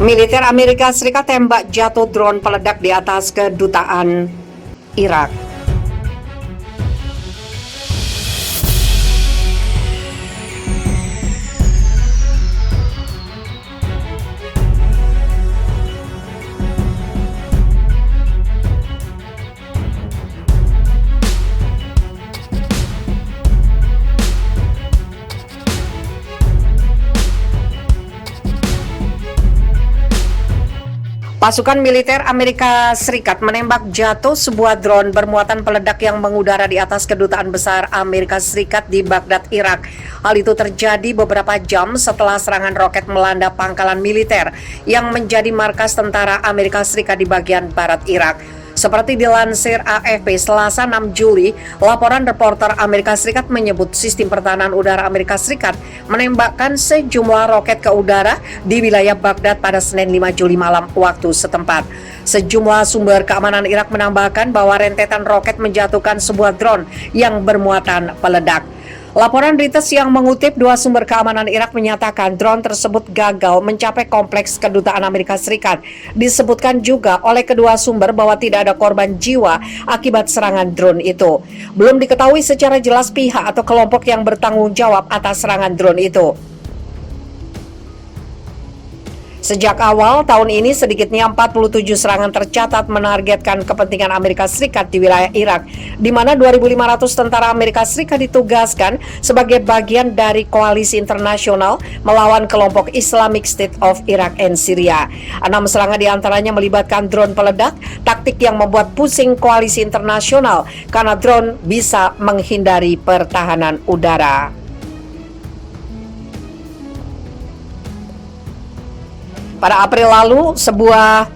Militer Amerika Serikat tembak jatuh drone peledak di atas kedutaan Irak. Pasukan militer Amerika Serikat menembak jatuh sebuah drone bermuatan peledak yang mengudara di atas kedutaan besar Amerika Serikat di Baghdad, Irak. Hal itu terjadi beberapa jam setelah serangan roket melanda pangkalan militer yang menjadi markas tentara Amerika Serikat di bagian barat Irak. Seperti dilansir AFP Selasa 6 Juli, laporan reporter Amerika Serikat menyebut sistem pertahanan udara Amerika Serikat menembakkan sejumlah roket ke udara di wilayah Baghdad pada Senin 5 Juli malam waktu setempat. Sejumlah sumber keamanan Irak menambahkan bahwa rentetan roket menjatuhkan sebuah drone yang bermuatan peledak. Laporan Reuters yang mengutip dua sumber keamanan Irak menyatakan drone tersebut gagal mencapai kompleks kedutaan Amerika Serikat. Disebutkan juga oleh kedua sumber bahwa tidak ada korban jiwa akibat serangan drone itu. Belum diketahui secara jelas pihak atau kelompok yang bertanggung jawab atas serangan drone itu. Sejak awal tahun ini sedikitnya 47 serangan tercatat menargetkan kepentingan Amerika Serikat di wilayah Irak, di mana 2.500 tentara Amerika Serikat ditugaskan sebagai bagian dari koalisi internasional melawan kelompok Islamic State of Iraq and Syria. 6 serangan diantaranya melibatkan drone peledak, taktik yang membuat pusing koalisi internasional karena drone bisa menghindari pertahanan udara. Pada April lalu, sebuah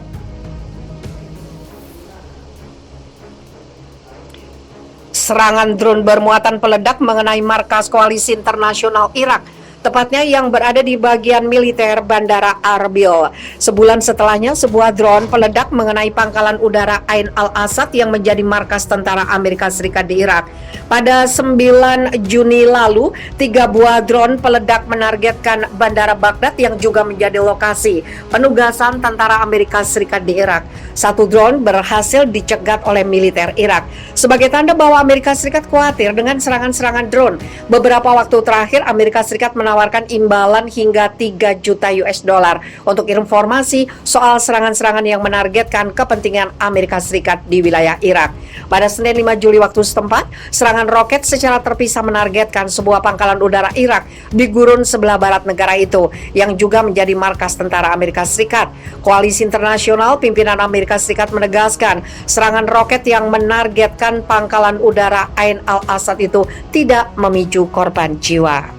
serangan drone bermuatan peledak mengenai markas koalisi internasional Irak, tepatnya yang berada di bagian militer Bandara Arbil. Sebulan setelahnya, sebuah drone peledak mengenai pangkalan udara Ain al-Asad yang menjadi markas tentara Amerika Serikat di Irak. Pada 9 Juni lalu, 3 buah drone peledak menargetkan Bandara Baghdad yang juga menjadi lokasi penugasan tentara Amerika Serikat di Irak. Satu drone berhasil dicegat oleh militer Irak. Sebagai tanda bahwa Amerika Serikat khawatir dengan serangan-serangan drone, beberapa waktu terakhir Amerika Serikat menawarkan imbalan hingga 3 juta US dollar untuk informasi soal serangan-serangan yang menargetkan kepentingan Amerika Serikat di wilayah Irak. Pada Senin 5 Juli waktu setempat, serangan roket secara terpisah menargetkan sebuah pangkalan udara Irak di gurun sebelah barat negara itu, yang juga menjadi markas tentara Amerika Serikat. Koalisi internasional pimpinan Amerika Serikat menegaskan serangan roket yang menargetkan pangkalan udara Ain al-Asad itu tidak memicu korban jiwa.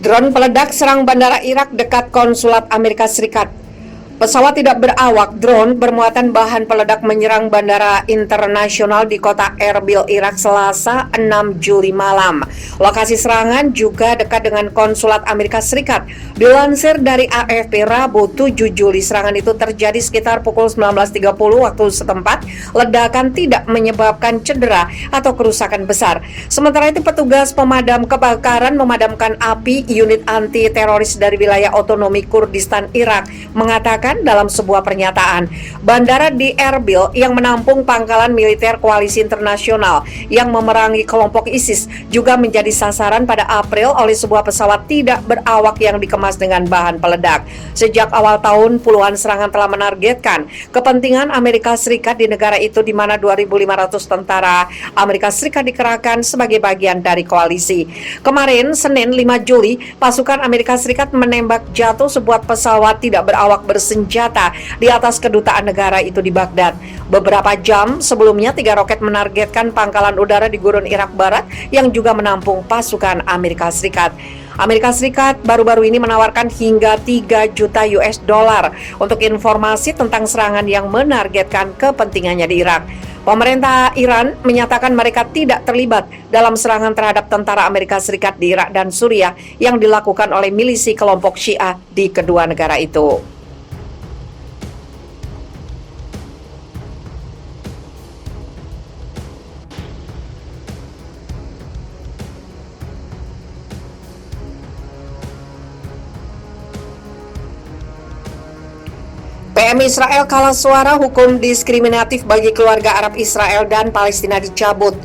Drone peledak serang bandara Irak dekat konsulat Amerika Serikat. Pesawat tidak berawak drone bermuatan bahan peledak menyerang bandara internasional di kota Erbil, Irak, Selasa 6 Juli malam. Lokasi serangan juga dekat dengan konsulat Amerika Serikat. Dilansir dari AFP Rabu 7 Juli, serangan itu terjadi sekitar pukul 19.30 waktu setempat. Ledakan tidak menyebabkan cedera atau kerusakan besar. Sementara itu, petugas pemadam kebakaran memadamkan api unit anti teroris dari wilayah otonomi Kurdistan Irak mengatakan dalam sebuah pernyataan, bandara di Erbil yang menampung pangkalan militer koalisi internasional yang memerangi kelompok ISIS juga menjadi sasaran pada April oleh sebuah pesawat tidak berawak yang dikemas dengan bahan peledak. Sejak awal tahun, puluhan serangan telah menargetkan kepentingan Amerika Serikat di negara itu, di mana 2.500 tentara Amerika Serikat dikerahkan sebagai bagian dari koalisi. Kemarin, Senin 5 Juli, pasukan Amerika Serikat menembak jatuh sebuah pesawat tidak berawak bersenjata di atas kedutaan negara itu di Baghdad. Beberapa jam sebelumnya, 3 roket menargetkan pangkalan udara di gurun Irak Barat yang juga menampung pasukan Amerika Serikat. Amerika Serikat baru-baru ini menawarkan hingga 3 juta US dollar untuk informasi tentang serangan yang menargetkan kepentingannya di Irak. Pemerintah Iran menyatakan mereka tidak terlibat dalam serangan terhadap tentara Amerika Serikat di Irak dan Suriah yang dilakukan oleh milisi kelompok Syiah di kedua negara itu. PM Israel kalah suara, hukum diskriminatif bagi keluarga Arab Israel dan Palestina dicabut.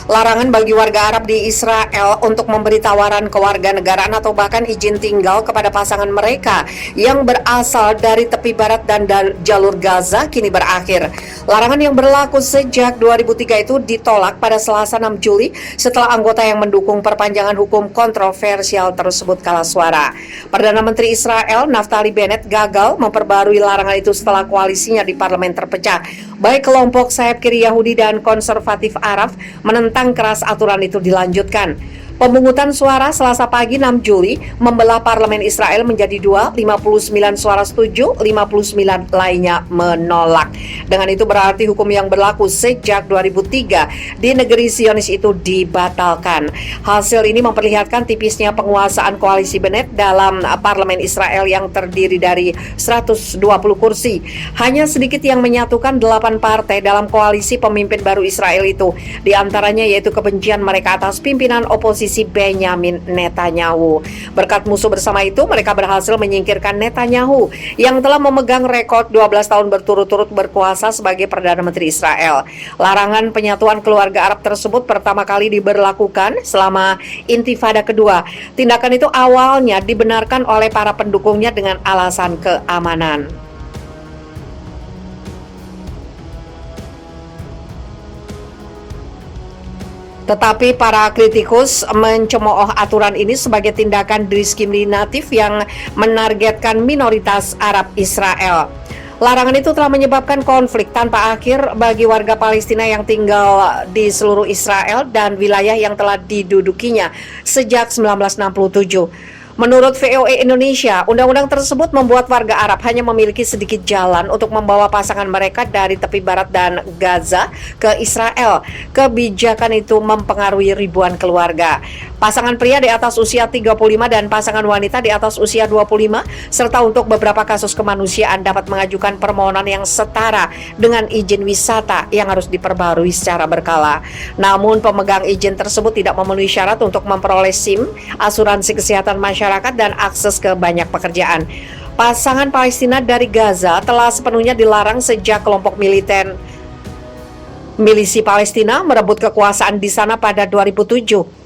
Larangan bagi warga Arab di Israel untuk memberi tawaran kewarganegaraan atau bahkan izin tinggal kepada pasangan mereka yang berasal dari tepi barat dan jalur Gaza kini berakhir. Larangan yang berlaku sejak 2003 itu ditolak pada Selasa 6 Juli setelah anggota yang mendukung perpanjangan hukum kontroversial tersebut kalah suara. Perdana Menteri Israel Naftali Bennett gagal memperbarui larangan itu setelah koalisinya di parlemen terpecah. Baik kelompok sayap kiri Yahudi dan konservatif Arab menentang keras aturan itu dilanjutkan. Pemungutan suara Selasa pagi 6 Juli membelah parlemen Israel menjadi dua, 59 suara setuju, 59 lainnya menolak. Dengan itu berarti hukum yang berlaku sejak 2003 di negeri Zionis itu dibatalkan. Hasil ini memperlihatkan tipisnya penguasaan koalisi Bennett dalam parlemen Israel yang terdiri dari 120 kursi. Hanya sedikit yang menyatukan 8 partai dalam koalisi pemimpin baru Israel itu. Di antaranya yaitu kebencian mereka atas pimpinan oposisi Benyamin Netanyahu. Berkat musuh bersama itu, mereka berhasil menyingkirkan Netanyahu yang telah memegang rekor 12 tahun berturut-turut berkuasa sebagai Perdana Menteri Israel. Larangan penyatuan keluarga Arab tersebut pertama kali diberlakukan selama Intifada kedua. Tindakan itu awalnya dibenarkan oleh para pendukungnya dengan alasan keamanan. Tetapi para kritikus mencemooh aturan ini sebagai tindakan diskriminatif yang menargetkan minoritas Arab Israel. Larangan itu telah menyebabkan konflik tanpa akhir bagi warga Palestina yang tinggal di seluruh Israel dan wilayah yang telah didudukinya sejak 1967. Menurut VOA Indonesia, undang-undang tersebut membuat warga Arab hanya memiliki sedikit jalan untuk membawa pasangan mereka dari tepi barat dan Gaza ke Israel. Kebijakan itu mempengaruhi ribuan keluarga. Pasangan pria di atas usia 35 dan pasangan wanita di atas usia 25, serta untuk beberapa kasus kemanusiaan dapat mengajukan permohonan yang setara dengan izin wisata yang harus diperbarui secara berkala. Namun pemegang izin tersebut tidak memenuhi syarat untuk memperoleh SIM, asuransi kesehatan masyarakat, dan akses ke banyak pekerjaan. Pasangan Palestina dari Gaza telah sepenuhnya dilarang sejak kelompok milisi Palestina merebut kekuasaan di sana pada 2007.